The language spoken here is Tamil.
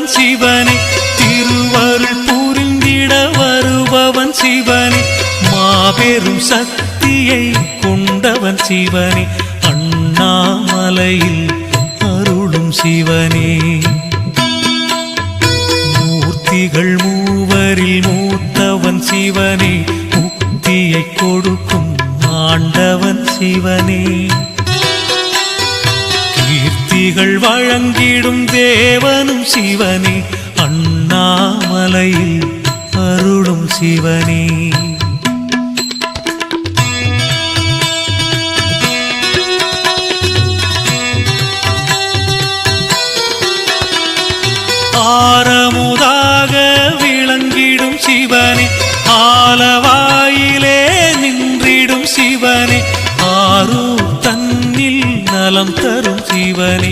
கொண்டவன் சிவனே, திருவருள் புரிந்திட வருபவன் சிவனே, மாபெரும் சக்தியை கொண்டவன் சிவனே, அண்ணாமலையில் அருளும் சிவனே. மூர்த்திகள் மூவரில் மூத்தவன் சிவனே, முக்தியை கொடுக்கும் ஆண்டவன் சிவனே, கீர்த்திகள் வழங்கிடும் தேவனும் சிவனே, அண்ணாமலையில் அருளும் சிவனே. ஆரமுதாக விளங்கிடும் சிவனே, ஆலவாயிலே நின்றிடும் சிவனே, ஆரூர் தன்னில் நலம் தரும் சிவனே.